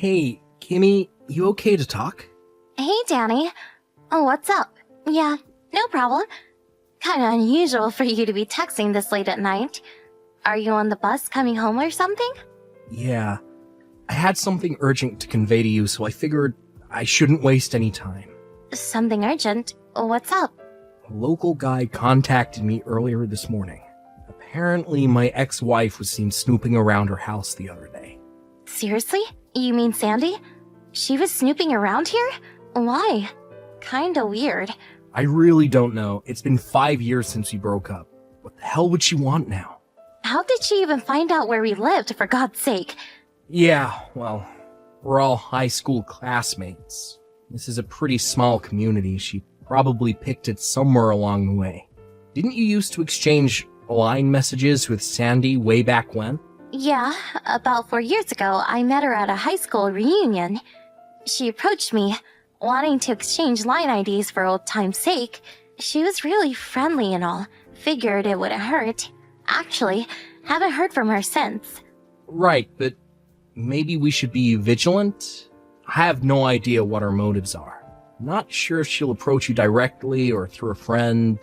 Hey, Kimmy, you okay to talk? Hey, Danny. Oh, what's up? Yeah, no problem. Kinda unusual for you to be texting this late at night. Are you on the bus coming home or something? Yeah. I had something urgent to convey to you, so I figured I shouldn't waste any time. Something urgent? What's up? A local guy contacted me earlier this morning. Apparently, my ex-wife was seen snooping around her house the other day. Seriously? You mean Sandy? She was snooping around here? Why? Kinda weird. I really don't know. It's been 5 years since we broke up. What the hell would she want now? How did she even find out where we lived, for God's sake? Yeah, well, we're all high school classmates. This is a pretty small community. She probably picked it somewhere along the way. Didn't you used to exchange line messages with Sandy way back when? Yeah, about 4 years ago, I met her at a high school reunion. She approached me, wanting to exchange line IDs for old time's sake. She was really friendly and all. Figured it wouldn't hurt. Actually, haven't heard from her since. Right, but maybe we should be vigilant? I have no idea what her motives are. Not sure if she'll approach you directly or through a friend.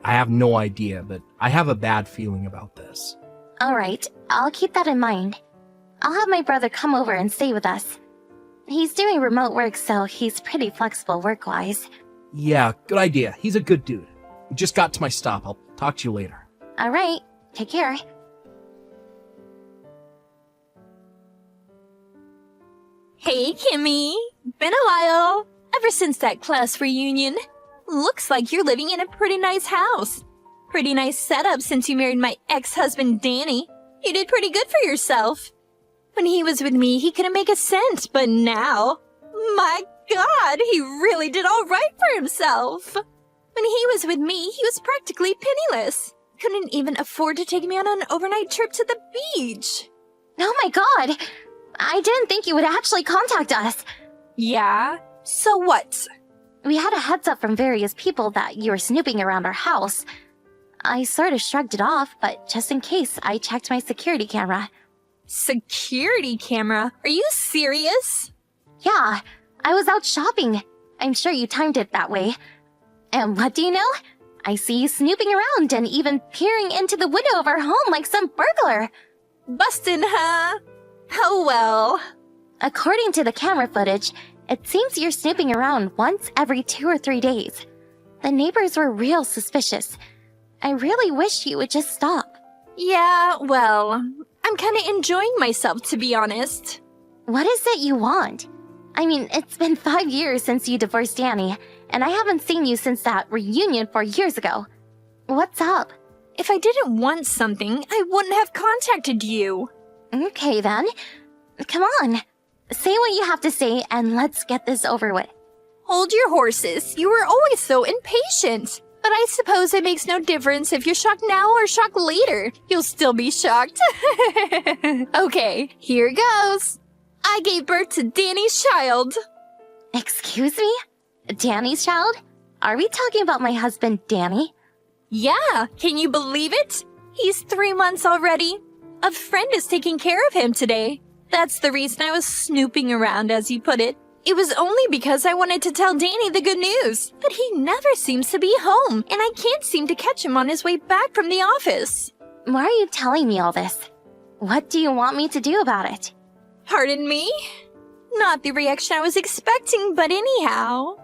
I have no idea, but I have a bad feeling about this. Alright, I'll keep that in mind. I'll have my brother come over and stay with us. He's doing remote work, so he's pretty flexible work-wise. Yeah, good idea. He's a good dude. Just got to my stop. I'll talk to you later. Alright, take care. Hey, Kimmy. Been a while. Ever since that class reunion. Looks like you're living in a pretty nice house. Pretty nice setup since you married my ex-husband, Danny. You did pretty good for yourself. When he was with me, he couldn't make a cent, but now... My God, he really did all right for himself. When he was with me, he was practically penniless. Couldn't even afford to take me on an overnight trip to the beach. Oh my God! I didn't think you would actually contact us. Yeah? So what? We had a heads up from various people that you were snooping around our house. I sort of shrugged it off, but just in case, I checked my security camera. Security camera? Are you serious? Yeah, I was out shopping. I'm sure you timed it that way. And what do you know? I see you snooping around and even peering into the window of our home like some burglar. Bustin', huh? Oh well. According to the camera footage, it seems you're snooping around once every 2 or 3 days. The neighbors were real suspicious. I really wish you would just stop. Yeah, well, I'm kinda enjoying myself, to be honest. What is it you want? I mean, it's been 5 years since you divorced Danny, and I haven't seen you since that reunion 4 years ago. What's up? If I didn't want something, I wouldn't have contacted you. Okay then. Come on. Say what you have to say and let's get this over with. Hold your horses. You were always so impatient. But I suppose it makes no difference if you're shocked now or shocked later. You'll still be shocked. Okay, here goes. I gave birth to Danny's child. Excuse me? Danny's child? Are we talking about my husband, Danny? Yeah, can you believe it? He's 3 months already. A friend is taking care of him today. That's the reason I was snooping around, as you put it. It was only because I wanted to tell Danny the good news. But he never seems to be home, and I can't seem to catch him on his way back from the office. Why are you telling me all this? What do you want me to do about it? Pardon me? Not the reaction I was expecting, but anyhow.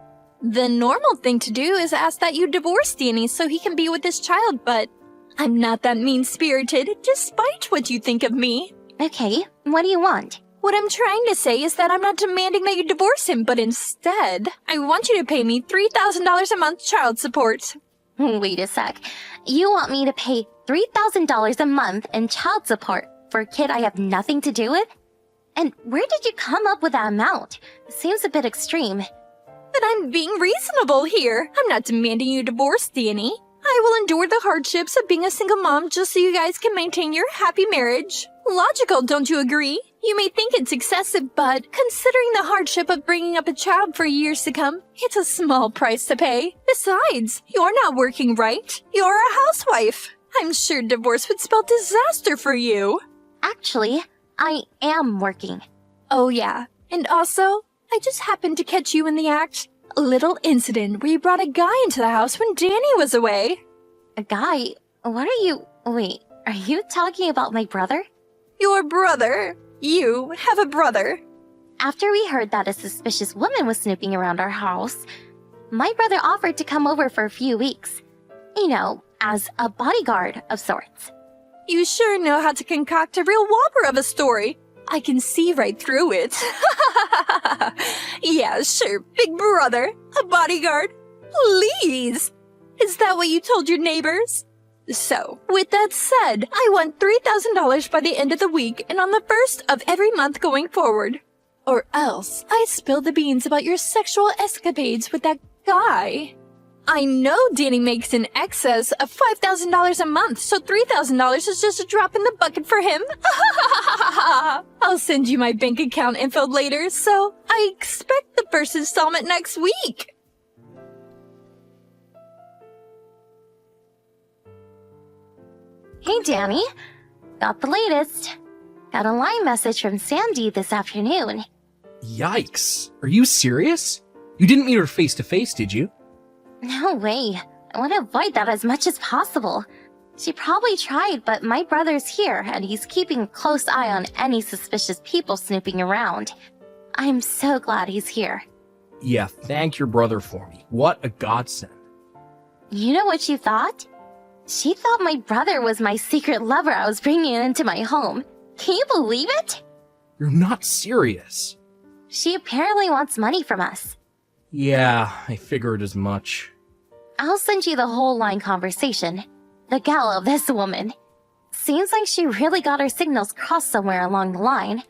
The normal thing to do is ask that you divorce Danny so he can be with his child, but I'm not that mean-spirited, despite what you think of me. Okay, what do you want? What I'm trying to say is that I'm not demanding that you divorce him, but instead, I want you to pay me $3,000 a month child support. Wait a sec. You want me to pay $3,000 a month in child support for a kid I have nothing to do with? And where did you come up with that amount? Seems a bit extreme. But I'm being reasonable here. I'm not demanding you divorce Danny. I will endure the hardships of being a single mom just so you guys can maintain your happy marriage. Logical, don't you agree? You may think it's excessive, but considering the hardship of bringing up a child for years to come, it's a small price to pay. Besides, you're not working, right? You're a housewife. I'm sure divorce would spell disaster for you. Actually, I am working. Oh yeah, And also, I just happened to catch you in the act. A little incident where you brought a guy into the house when Danny was away. A guy? What are you... Wait, are you talking about my brother? Your brother? You have a brother? After we heard that a suspicious woman was snooping around our house, my brother offered to come over for a few weeks. You know, as a bodyguard of sorts. You sure know how to concoct a real whopper of a story. I can see right through it. Yeah, sure, big brother, a bodyguard. Please! Is that what you told your neighbors? So, with that said, I want $3,000 by the end of the week and on the first of every month going forward. Or else, I spill the beans about your sexual escapades with that guy. I know Danny makes in excess of $5,000 a month, so $3,000 is just a drop in the bucket for him. I'll send you my bank account info later, so I expect the first installment next week. Hey, Danny. Got the latest. Got a line message from Sandy this afternoon. Yikes. Are you serious? You didn't meet her face to face, did you? No way. I want to avoid that as much as possible. She probably tried, but my brother's here, and he's keeping a close eye on any suspicious people snooping around. I'm so glad he's here. Yeah, thank your brother for me. What a godsend. You know what she thought? She thought my brother was my secret lover I was bringing into my home. Can you believe it? You're not serious. She apparently wants money from us. Yeah, I figured as much. I'll send you the whole line conversation. The gal of this woman. Seems like she really got her signals crossed somewhere along the line.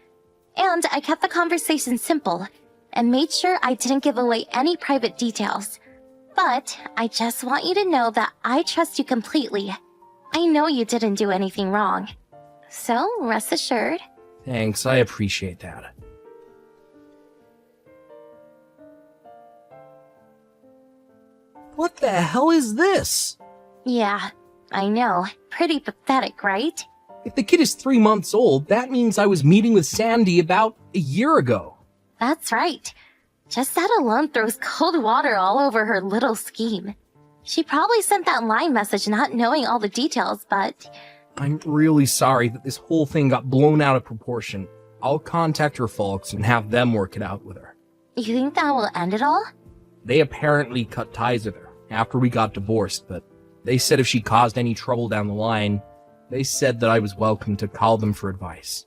And I kept the conversation simple and made sure I didn't give away any private details. But I just want you to know that I trust you completely. I know you didn't do anything wrong. So rest assured. Thanks, I appreciate that. What the hell is this? Yeah, I know. Pretty pathetic, right? If the kid is 3 months old, that means I was meeting with Sandy about a year ago. That's right. Just that alone throws cold water all over her little scheme. She probably sent that line message not knowing all the details, but... I'm really sorry that this whole thing got blown out of proportion. I'll contact her folks and have them work it out with her. You think that will end it all? They apparently cut ties with her after we got divorced, but they said if she caused any trouble down the line, they said that I was welcome to call them for advice.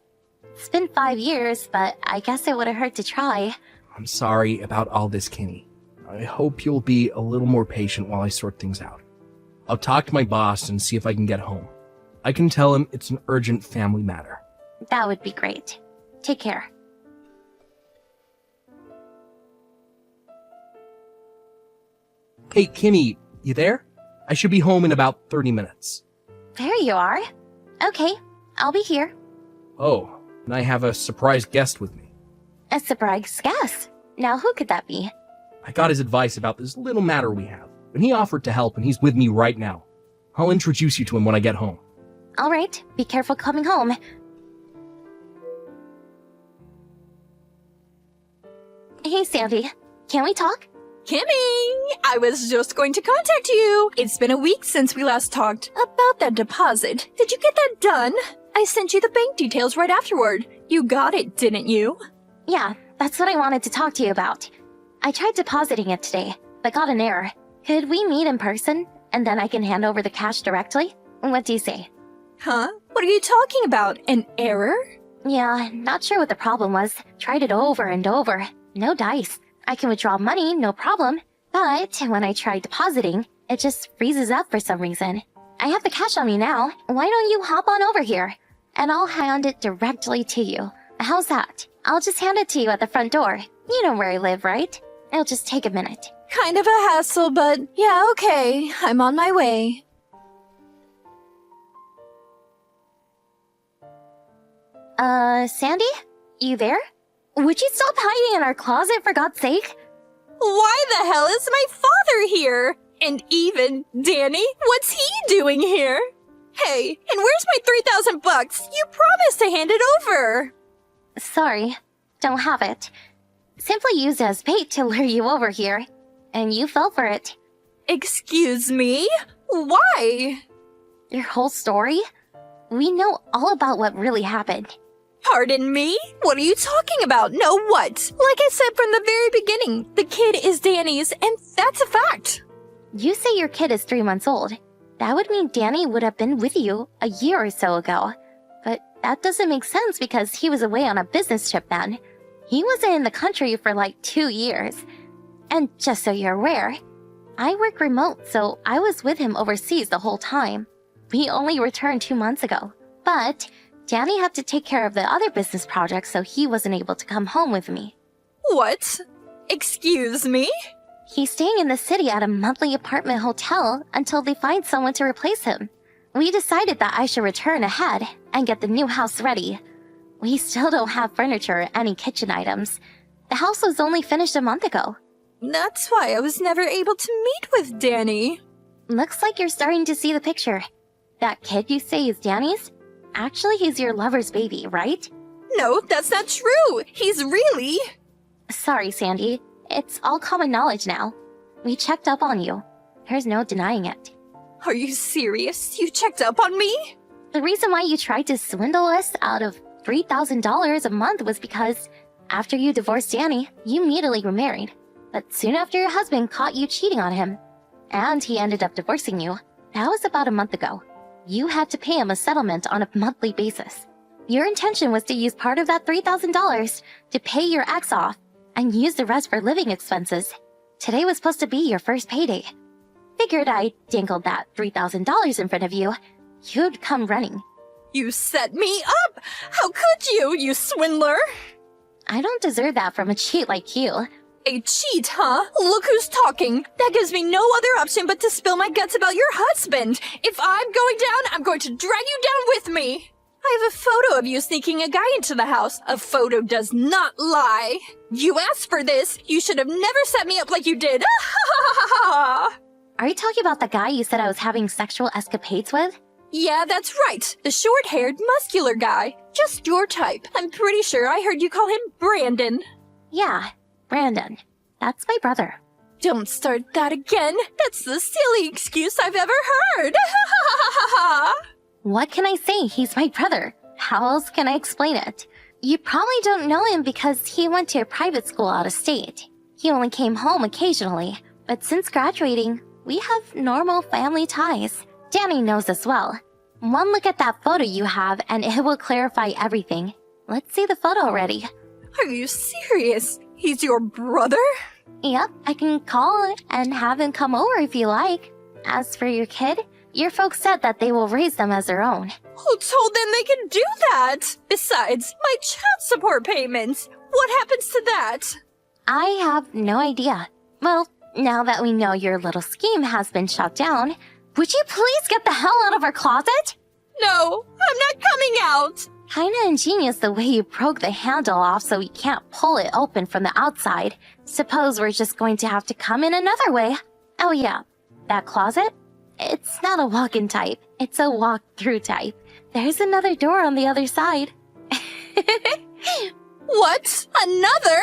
It's been 5 years, but I guess it would have hurt to try. I'm sorry about all this, Kimmy. I hope you'll be a little more patient while I sort things out. I'll talk to my boss and see if I can get home. I can tell him it's an urgent family matter. That would be great. Take care. Hey, Kimmy, you there? I should be home in about 30 minutes. There you are. Okay, I'll be here. Oh, and I have a surprise guest with me. A surprise guest. Now who could that be? I got his advice about this little matter we have, and he offered to help, and he's with me right now. I'll introduce you to him when I get home. All right, be careful coming home. Hey, Sandy. Can we talk? Kimmy, I was just going to contact you. It's been a week since we last talked about that deposit. Did you get that done? I sent you the bank details right afterward. You got it, didn't you? Yeah, that's what I wanted to talk to you about. I tried depositing it today, but got an error. Could we meet in person, and then I can hand over the cash directly? What do you say? Huh? What are you talking about? An error? Yeah, not sure what the problem was. Tried it over and over. No dice. I can withdraw money, no problem. But when I try depositing, it just freezes up for some reason. I have the cash on me now. Why don't you hop on over here? And I'll hand it directly to you. How's that? I'll just hand it to you at the front door. You know where I live, right? It'll just take a minute. Kind of a hassle, but yeah, okay. I'm on my way. Sandy? You there? Would you stop hiding in our closet, for God's sake? Why the hell is my father here? And even Danny? What's he doing here? Hey, and where's my 3,000 bucks? You promised to hand it over. Sorry, don't have it. Simply used as bait to lure you over here. And you fell for it. Excuse me? Why? Your whole story? We know all about what really happened. Pardon me? What are you talking about? No what? Like I said from the very beginning, the kid is Danny's, and that's a fact. You say your kid is 3 months old. That would mean Danny would have been with you a year or so ago. But that doesn't make sense because he was away on a business trip then. He wasn't in the country for like 2 years. And just so you're aware, I work remote, so I was with him overseas the whole time. We only returned 2 months ago. But Danny had to take care of the other business projects, so he wasn't able to come home with me. What? Excuse me? He's staying in the city at a monthly apartment hotel until they find someone to replace him. We decided that I should return ahead and get the new house ready. We still don't have furniture or any kitchen items. The house was only finished a month ago. That's why I was never able to meet with Danny. Looks like you're starting to see the picture. That kid you say is Danny's? Actually, he's your lover's baby, right? No, that's not true. He's really... Sorry, Sandy. It's all common knowledge now. We checked up on you. There's no denying it. Are you serious? You checked up on me? The reason why you tried to swindle us out of $3,000 a month was because after you divorced Danny, you immediately remarried. But soon after your husband caught you cheating on him, and he ended up divorcing you. That was about a month ago. You had to pay him a settlement on a monthly basis. Your intention was to use part of that $3,000 to pay your ex off and use the rest for living expenses. Today was supposed to be your first payday. Figured I dangled that $3,000 in front of you. You'd come running. You set me up! How could you, you swindler? I don't deserve that from a cheat like you. A cheat, huh? Look who's talking. That gives me no other option but to spill my guts about your husband. If I'm going down, I'm going to drag you down with me. I have a photo of you sneaking a guy into the house. A photo does not lie. You asked for this. You should have never set me up like you did. Are you talking about the guy you said I was having sexual escapades with? Yeah, that's right. The short-haired, muscular guy. Just your type. I'm pretty sure I heard you call him Brandon. Yeah, Brandon. That's my brother. Don't start that again. That's the silly excuse I've ever heard. What can I say? He's my brother. How else can I explain it? You probably don't know him because he went to a private school out of state. He only came home occasionally, but since graduating, we have normal family ties. Danny knows as well. One look at that photo you have and it will clarify everything. Let's see the photo already. Are you serious? He's your brother? Yep, I can call and have him come over if you like. As for your kid, your folks said that they will raise them as their own. Who told them they can do that? Besides, my child support payments. What happens to that? I have no idea. Well, now that we know your little scheme has been shut down, would you please get the hell out of our closet? No, I'm not coming out. Kinda ingenious the way you broke the handle off so we can't pull it open from the outside. Suppose we're just going to have to come in another way. Oh yeah, that closet? It's not a walk-in type. It's a walk-through type. There's another door on the other side. What? Another?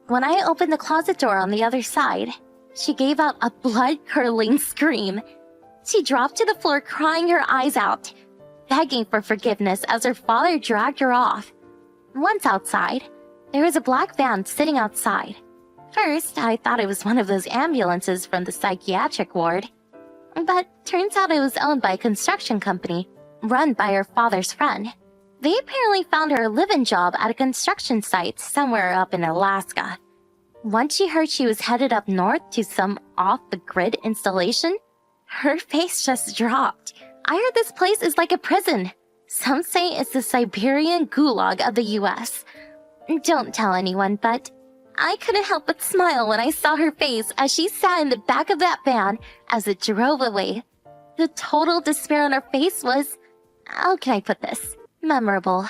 When I opened the closet door on the other side, she gave out a blood-curdling scream. She dropped to the floor crying her eyes out, begging for forgiveness as her father dragged her off. Once outside, there was a black van sitting outside. First, I thought it was one of those ambulances from the psychiatric ward. But turns out it was owned by a construction company, run by her father's friend. They apparently found her a live-in job at a construction site somewhere up in Alaska. Once she heard she was headed up north to some off-the-grid installation, her face just dropped. I heard this place is like a prison. Some say it's the Siberian gulag of the US. Don't tell anyone, but I couldn't help but smile when I saw her face as she sat in the back of that van as it drove away. The total despair on her face was, how can I put this, memorable.